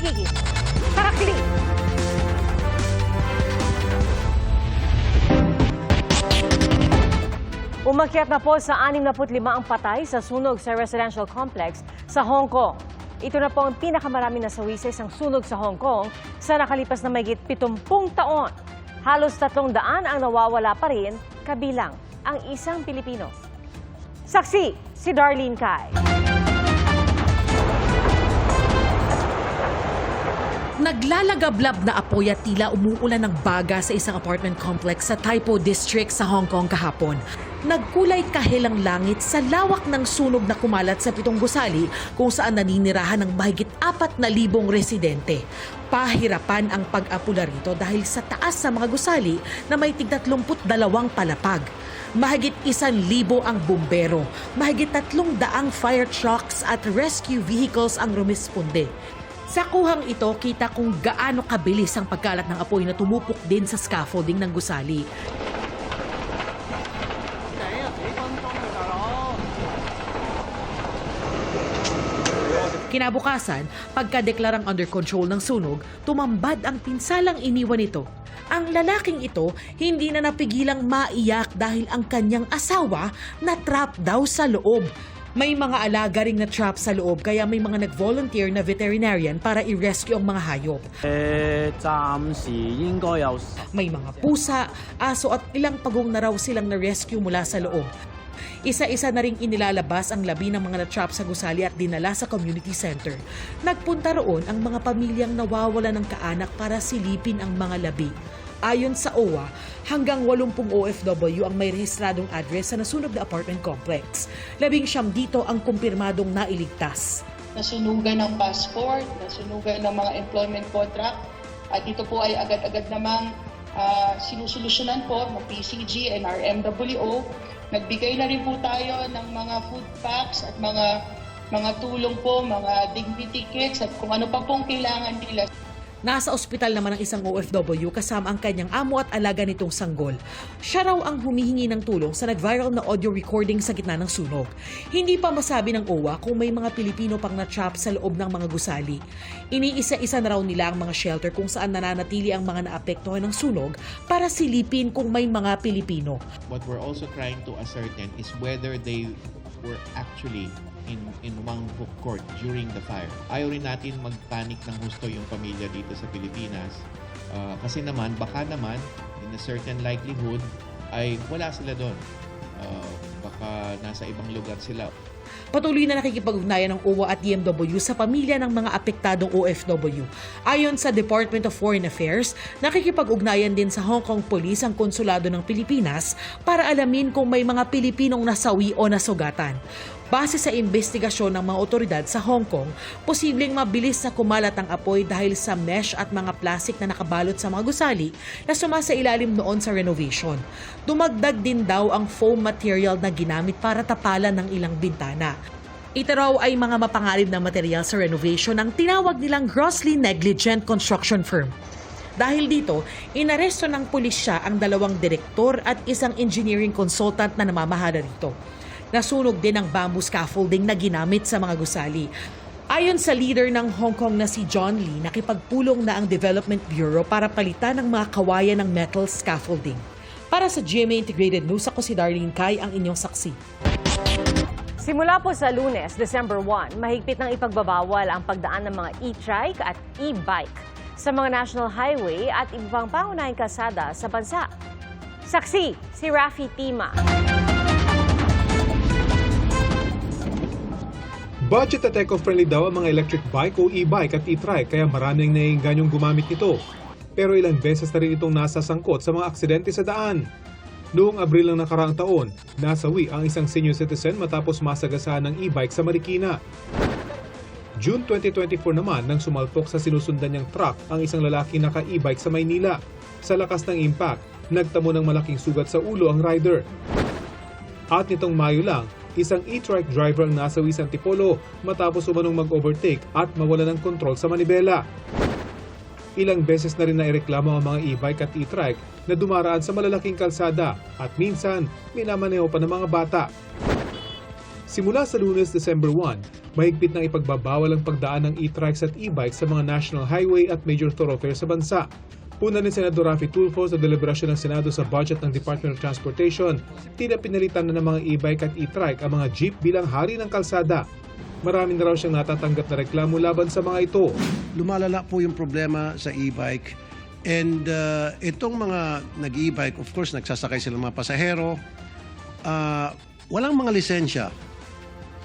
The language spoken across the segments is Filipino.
pagiging saksi. Umakyat na po sa 65 ang patay sa sunog sa residential complex sa Hong Kong. Ito na po ang pinakamaraming nasawi sa isang sunog sa Hong Kong sa nakalipas na mahigit 70 taon. Halos 300 ang nawawala pa rin, kabilang ang isang Pilipino. Saksi, si Darlene Cai. Naglalagablab na apoy at tila umuulan ng baga sa isang apartment complex sa Tai Po District sa Hong Kong kahapon. Nagkulay kahel ang langit sa lawak ng sunog na kumalat sa 7 gusali kung saan naninirahan ng mahigit 4,000 residente. Pahirapan ang pag-apula rito dahil sa taas sa mga gusali na may tig 32 palapag. Mahigit 1,000 ang bumbero, mahigit 300 fire trucks at rescue vehicles ang rumisponde. Sa kuhang ito, kita kung gaano kabilis ang pagkalat ng apoy na tumupok din sa scaffolding ng gusali. Kinabukasan, pagkadeklarang under control ng sunog, tumambad ang pinsalang iniwan nito. Ang lalaking ito hindi na napigilang maiyak dahil ang kanyang asawa na-trap daw sa loob. May mga alaga ring na-trap sa loob kaya may mga nag-volunteer na veterinarian para i-rescue ang mga hayop. May mga pusa, aso at ilang pagong na raw silang na-rescue mula sa loob. Isa-isa na ring inilalabas ang labi ng mga na-trap sa gusali at dinala sa community center. Nagpunta roon ang mga pamilyang nawawala ng kaanak para silipin ang mga labi. Ayon sa OWA, hanggang 80 OFW ang may rehistradong address sa nasunog na apartment complex. 19 dito ang kumpirmadong nailigtas. Nasunugan ng passport, nasunugan ng mga employment contract, at ito po ay agad-agad namang sinusolusyonan po ng PCG and RMWO. Nagbigay na rin po tayo ng mga food packs at mga tulong po, mga dignity kits at kung ano pa pong kailangan nila. Nasa ospital naman ang isang OFW kasama ang kanyang amo at alaga nitong sanggol. Siya raw ang humihingi ng tulong sa nag-viral na audio recording sa gitna ng sunog. Hindi pa masabi ng OWA kung may mga Pilipino pang na-trap sa loob ng mga gusali. Iniisa-isa na raw nila ang mga shelter kung saan nananatili ang mga naapektuhan ng sunog para silipin kung may mga Pilipino. What we're also trying to ascertain is whether they were actually in Wang Hook Court during the fire. Ayaw rin natin magpanik ng husto yung pamilya dito sa Pilipinas. Kasi naman, baka naman, in a certain likelihood, ay wala sila doon. Baka nasa ibang lugar sila. Patuloy na nakikipag-ugnayan ng OWA at DMW sa pamilya ng mga apektadong OFW. Ayon sa Department of Foreign Affairs, nakikipag-ugnayan din sa Hong Kong Police ang Konsulado ng Pilipinas para alamin kung may mga Pilipinong nasawi o nasugatan. Base sa investigasyon ng mga otoridad sa Hong Kong, posibleng mabilis na kumalat ang apoy dahil sa mesh at mga plastic na nakabalot sa mga gusali na sumasailalim noon sa renovation. Dumagdag din daw ang foam material na ginamit para tapalan ng ilang bintana. Ito raw ay mga mapanganib na material sa renovation ang tinawag nilang grossly negligent construction firm. Dahil dito, inaresto ng pulisya ang 2 direktor at isang engineering consultant na namamahala rito. Nasunog din ang bamboo scaffolding na ginamit sa mga gusali. Ayon sa leader ng Hong Kong na si John Lee, nakipagpulong na ang Development Bureau para palitan ang mga kawayan ng metal scaffolding. Para sa GMA Integrated News, ako si Darlene Cai, ang inyong saksi. Simula po sa Lunes, December 1, mahigpit ng ipagbabawal ang pagdaan ng mga e-trike at e-bike sa mga national highway at ibang pangunahing kalsada sa bansa. Saksi, si Rafi Tima. Budget at eco-friendly daw ang mga electric bike o e-bike at e-trike kaya maraming naiingganyong gumamit nito. Pero ilang beses na rin itong nasasangkot sa mga aksidente sa daan. Noong Abril ng nakaraang taon, nasawi ang isang senior citizen matapos masagasaan ng e-bike sa Marikina. June 2024 naman nang sumalpok sa sinusundan niyang truck ang isang lalaki naka-e-bike sa Maynila. Sa lakas ng impact, nagtamo ng malaking sugat sa ulo ang rider. At nitong Mayo lang, isang e-trike driver ang nasawi sa Antipolo matapos umanong mag-overtake at mawala ng kontrol sa manibela. Ilang beses na rin naireklamo ang mga e-bike at e-trike na dumaraan sa malalaking kalsada at minsan minamaneho pa ng mga bata. Simula sa Lunes, December 1, mahigpit na ipagbabawal ang pagdaan ng e-trikes at e-bikes sa mga national highway at major thoroughfares sa bansa. Puna ni Senador Raffy Tulfo sa deliberasyon ng Senado sa budget ng Department of Transportation, tila pinalitan na ng mga e-bike at e-trike ang mga jeep bilang hari ng kalsada. Marami na raw siyang natatanggap na reklamo laban sa mga ito. Lumalala po yung problema sa e-bike. And itong mga nag-e-bike, of course, nagsasakay sila mga pasahero. Walang mga lisensya.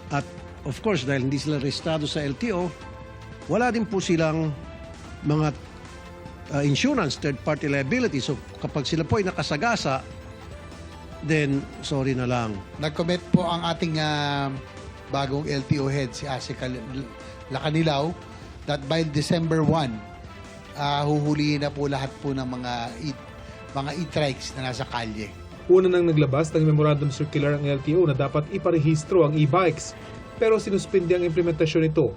At of course, dahil hindi sila rehistrado sa LTO, wala din po silang mga insurance, third-party liability. So kapag sila po ay nakasagasa, then sorry na lang. Nag-commit po ang ating bagong LTO head, si Asika Lacanilaw, that by December 1, huhulihin na po lahat po ng mga e-trikes na nasa kalye. Una nang naglabas ng memorandum circular ang LTO na dapat iparehistro ang e-bikes, pero sinuspindi ang implementasyon nito.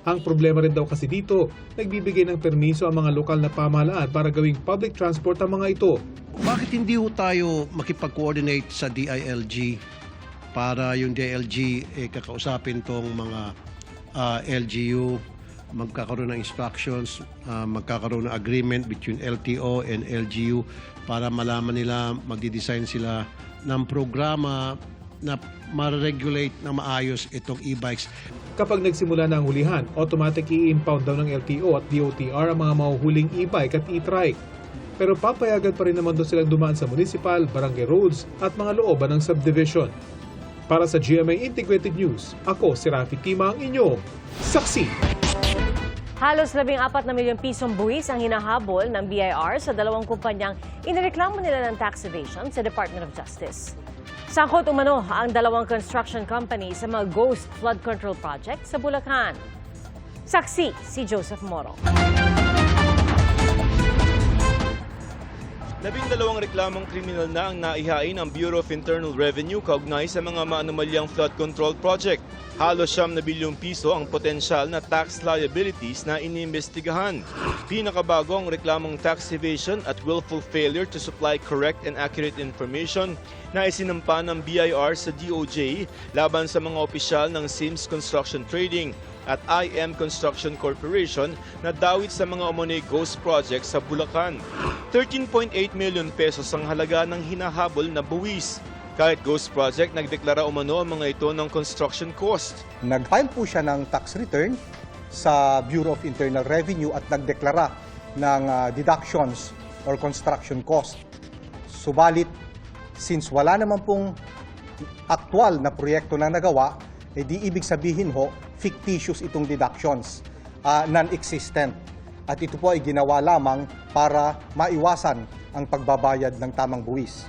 Ang problema rin daw kasi dito, nagbibigay ng permiso ang mga lokal na pamahalaan para gawing public transport ang mga ito. Bakit hindi ho tayo makipag-coordinate sa DILG para yung DILG kakausapin tong mga LGU, magkakaroon ng instructions, magkakaroon ng agreement between LTO and LGU para malaman nila, magdi-design sila ng programa na ma-regulate na maayos itong e-bikes. Kapag nagsimula na ang hulihan, automatic i-impound daw ng LTO at DOTR ang mga mahuhuling e-bike at e-trike. Pero papayagan pa rin naman daw silang dumaan sa municipal, barangay roads at mga looban ng subdivision. Para sa GMA Integrated News, ako si Raffy Tima, ang inyong saksi. Halos 14 na milyong pisong buwis ang hinahabol ng BIR sa dalawang kumpanyang inireklamo nila ng tax evasion sa Department of Justice. Sangkot umano ang dalawang construction company sa mga ghost flood control project sa Bulacan. Saksi si Joseph Moro. 12 reklamong kriminal na ang naihain ng Bureau of Internal Revenue kaugnay sa mga maanomalyang flood control project. Halos 9 bilyong piso ang potensyal na tax liabilities na iniimbestigahan. Pinakabago ang reklamong tax evasion at willful failure to supply correct and accurate information na isinampa ng BIR sa DOJ laban sa mga opisyal ng Sims Construction Trading at IM Construction Corporation na dawit sa mga umunay ghost projects sa Bulacan. 13.8 million pesos ang halaga ng hinahabol na buwis. Kahit ghost project, nagdeklara umano ang mga ito ng construction cost. Nag-file po siya ng tax return sa Bureau of Internal Revenue at nagdeklara ng deductions or construction cost. Subalit, since wala naman pong aktual na proyekto na nagawa, di ibig sabihin ho, fictitious itong deductions, non-existent. At ito po ay ginawa lamang para maiwasan ang pagbabayad ng tamang buwis.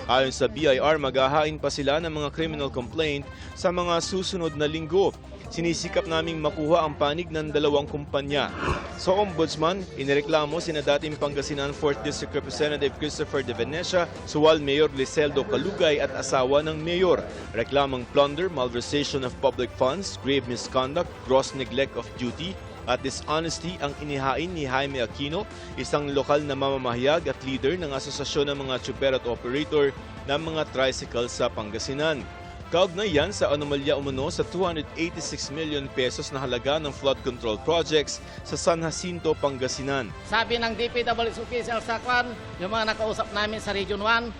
Ayon sa BIR, maghahain pa sila ng mga criminal complaint sa mga susunod na linggo. Sinisikap naming makuha ang panig ng dalawang kumpanya. Sa Ombudsman, inireklamo sina dating Pangasinan 4th District Representative Christopher De Venecia, Suwal Mayor Liseldo Calugay at asawa ng mayor. Reklamang plunder, malversation of public funds, grave misconduct, gross neglect of duty, at dishonesty ang inihain ni Jaime Aquino, isang lokal na mamamahayag at leader ng Asosasyon ng mga Tsuper at Operator ng mga tricycle sa Pangasinan. Kaugnay yan sa anomalya umano sa 286 million pesos na halaga ng flood control projects sa San Jacinto, Pangasinan. Sabi ng DPWH official sa Kwan, yung mga nakausap namin sa Region 1,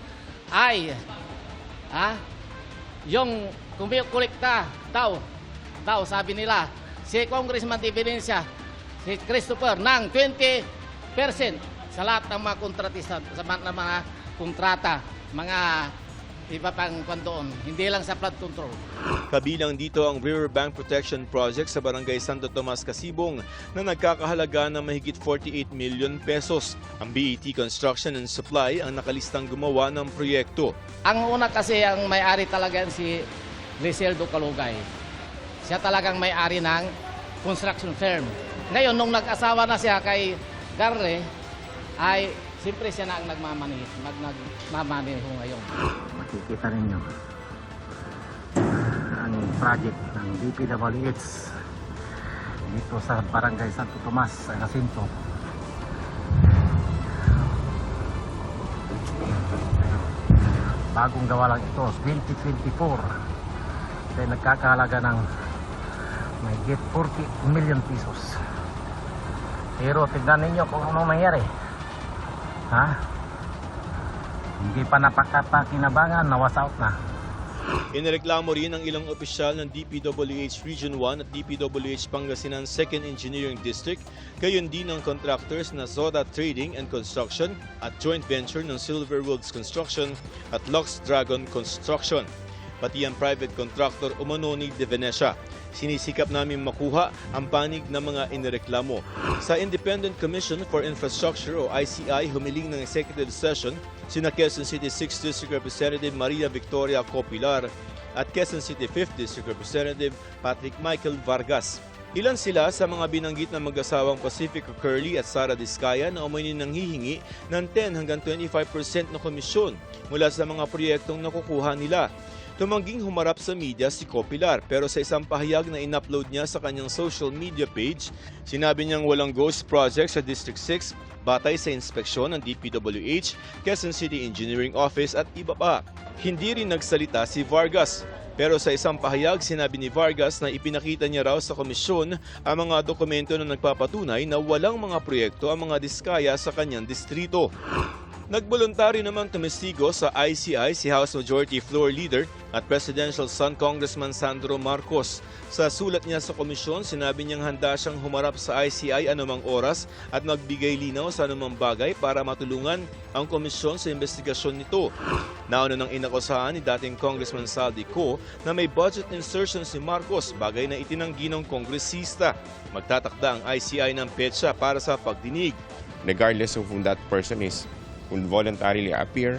ay yung kumikolekta daw sabi nila, si Congressman De Venecia, si Christopher, ng 20% sa lahat ng mga kontratista, sa mga kontrata, mga iba pang doon, hindi lang sa flood control. Kabilang dito ang Riverbank Protection Project sa Barangay Santo Tomas, Casibong na nagkakahalaga ng mahigit 48 million pesos. Ang BET Construction and Supply ang nakalistang gumawa ng proyekto. Ang una kasi ang may-ari talaga si Liseldo Calugay. Siya talagang may-ari ng construction firm. Ngayon, nung nag-asawa na siya kay Garre, ay siyempre siya na ang nagmamaneho ngayon. Makikita ninyo ang project ng DPWH dito sa Barangay Santo Tomas, Jacinto. Bagong gawa lang ito, 2024. ay nagkakahalaga ng mahigit 40 million pesos. Pero tignan ninyo kung ano nangyari. Ha? Hindi pa napakapakinabangan, nawas out na. Inireklamo rin ng ilang opisyal ng DPWH Region 1 at DPWH Pangasinan 2nd Engineering District, gayon din ng contractors na Zota Trading and Construction at joint venture ng Silverwoods Construction at Lux Dragon Construction. Pati ang private contractor umano ni De Venecia. Sinisikap namin makuha ang panig ng mga inireklamo. Sa Independent Commission for Infrastructure o ICI, humiling ng executive session sina Quezon City 6th District Representative Maria Victoria Copilar at Quezon City 5th District Representative Patrick Michael Vargas. Ilan sila sa mga binanggit ng mag-asawang Pacifico Curly at Sara Discaya na umani nang hihingi ng 10 hanggang 25% na komisyon mula sa mga proyektong nakukuha nila. Tumangging humarap sa media si Copilar pero sa isang pahayag na in-upload niya sa kanyang social media page, sinabi niyang walang ghost project sa District 6 batay sa inspeksyon ng DPWH, Quezon City Engineering Office at iba pa. Hindi rin nagsalita si Vargas. Pero sa isang pahayag, sinabi ni Vargas na ipinakita niya raw sa komisyon ang mga dokumento na nagpapatunay na walang mga proyekto ang mga diskaya sa kanyang distrito. Nagboluntaryo naman tumestigo sa ICI si House Majority Floor Leader at Presidential Son Congressman Sandro Marcos. Sa sulat niya sa komisyon, sinabi niyang handa siyang humarap sa ICI anumang oras at magbigay linaw sa anumang bagay para matulungan ang komisyon sa investigasyon nito. Nauna nang inakusahan ni dating Congressman Saldi Co na may budget insertion si Marcos, bagay na itinanggi ng kongresista. Magtatakda ang ICI ng petsa para sa pagdinig. Regardless of who that person is, will voluntarily appear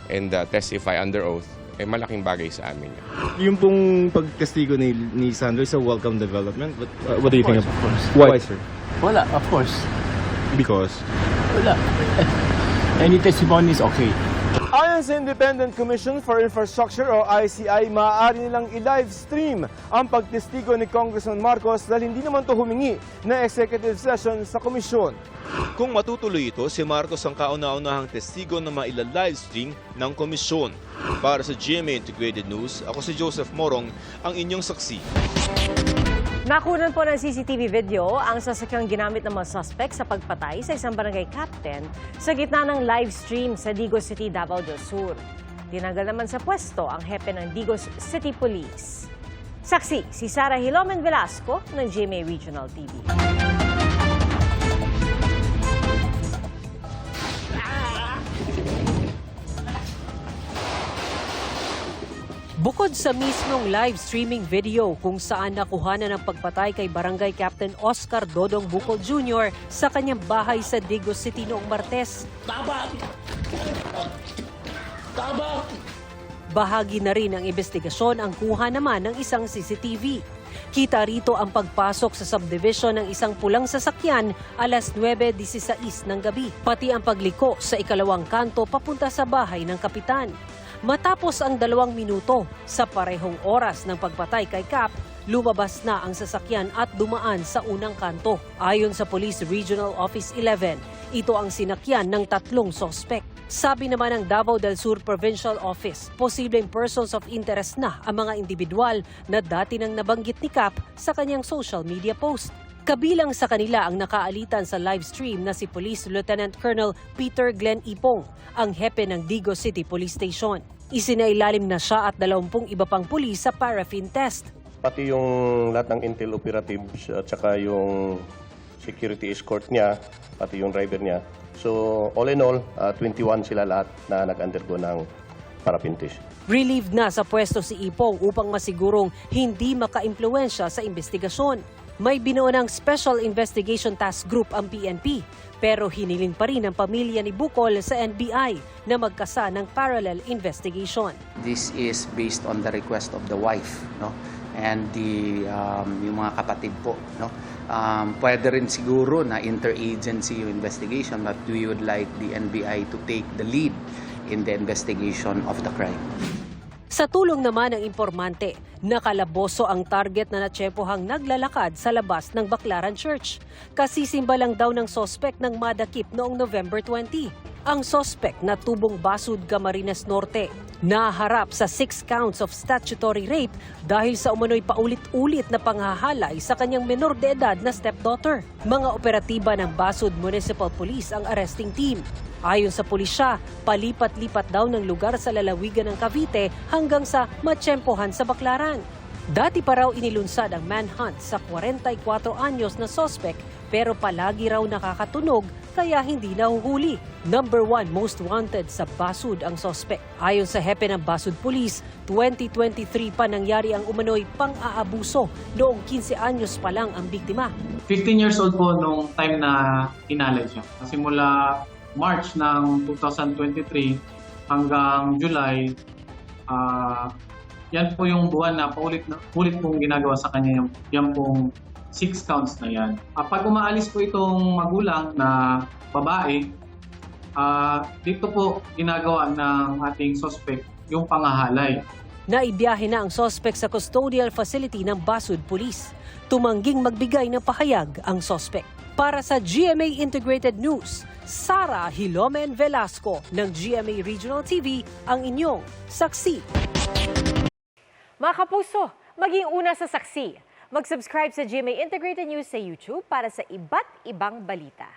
and testify under oath, malaking bagay sa amin. Yung pong pagtestigo ni Sandro is a welcome development. What do you think of course? Why, sir? Wala, of course. Because? Wala. Any testimony is okay. Ayon sa Independent Commission for Infrastructure o ICI, maaari nilang i-live stream ang pagtestigo ni Congressman Marcos dahil hindi naman ito humingi na executive session sa komisyon. Kung matutuloy ito, si Marcos ang kauna-unahang testigo na maila-live stream ng komisyon. Para sa GMA Integrated News, ako si Joseph Morong, ang inyong saksi. Nakunan po ng CCTV video ang sasakyang ginamit ng mga suspect sa pagpatay sa isang barangay captain sa gitna ng live stream sa Digos City, Davao del Sur. Tinanggal naman sa pwesto ang hepe ng Digos City Police. Saksi, si Sara Hilomen Velasco ng GMA Regional TV. Bukod sa mismong live streaming video kung saan nakuhanan ng pagpatay kay Barangay Captain Oscar Dodong Bukol Jr. sa kanyang bahay sa Digos City noong Martes. Bahagi na rin ng investigasyon ang kuha naman ng isang CCTV. Kita rito ang pagpasok sa subdivision ng isang pulang sasakyan alas 9:16 ng gabi, pati ang pagliko sa ikalawang kanto papunta sa bahay ng kapitan. Matapos ang 2 minuto sa parehong oras ng pagpatay kay Cap, lumabas na ang sasakyan at dumaan sa unang kanto. Ayon sa Police Regional Office 11, ito ang sinakyan ng 3 sospek. Sabi naman ng Davao del Sur Provincial Office, posibleng persons of interest na ang mga individual na dati nang nabanggit ni Cap sa kanyang social media post. Kabilang sa kanila ang nakaalitan sa live stream na si Police Lieutenant Colonel Peter Glenn Ipong, ang hepe ng Digos City Police Station. Isinailalim na siya at 20 iba pang pulis sa paraffin test. Pati yung lahat ng intel operatives at saka yung security escort niya, pati yung driver niya. So all in all, 21 sila lahat na nag-undergo ng paraffin test. Relieved na sa pwesto si Ipong upang masigurong hindi maka-impluwensya sa investigasyon. May binuo ng Special Investigation Task Group ang PNP, pero hinilin pa rin ang pamilya ni Bukol sa NBI na magkasa ng parallel investigation. This is based on the request of the wife, no? And yung mga kapatid po, no? Pwede rin siguro na interagency yung investigation, but we would like the NBI to take the lead in the investigation of the crime. Sa tulong naman ng impormante, nakalaboso ang target na natsepohang naglalakad sa labas ng Baclaran Church. Kasisimba lang daw ng sospek ng madakip noong November 20. Ang sospek na tubong Basud, Camarines Norte. Naharap sa 6 counts of statutory rape dahil sa umano'y paulit-ulit na panghahalay sa kanyang menor de edad na stepdaughter. Mga operatiba ng Basud Municipal Police ang arresting team. Ayon sa pulisya, palipat-lipat daw ng lugar sa lalawigan ng Cavite hanggang sa matsyempohan sa Baclaran. Dati pa raw inilunsad ang manhunt sa 44 anyos na sospek pero palagi raw nakakatunog kaya hindi nahuhuli. Number 1 most wanted sa Basud ang sospek. Ayon sa hepe ng Basud Police, 2023 pa nangyari ang umano'y pang-aabuso. Noong 15 anyos pa lang ang biktima. 15 years old po nung time na inalay siya. Simula March ng 2023 hanggang July, yan po yung buwan na paulit pong ginagawa sa kanya yan pong 6 counts na yan. Pag umaalis po itong magulang na babae, dito po ginagawa ng ating suspect yung pangahalay. Naibiyahe na ang suspect sa custodial facility ng Basud Police. Tumangging magbigay ng pahayag ang suspect. Para sa GMA Integrated News, Sara Hilomen Velasco ng GMA Regional TV ang inyong saksi. Mga kapuso, maging una sa saksi. Mag-subscribe sa GMA Integrated News sa YouTube para sa iba't ibang balita.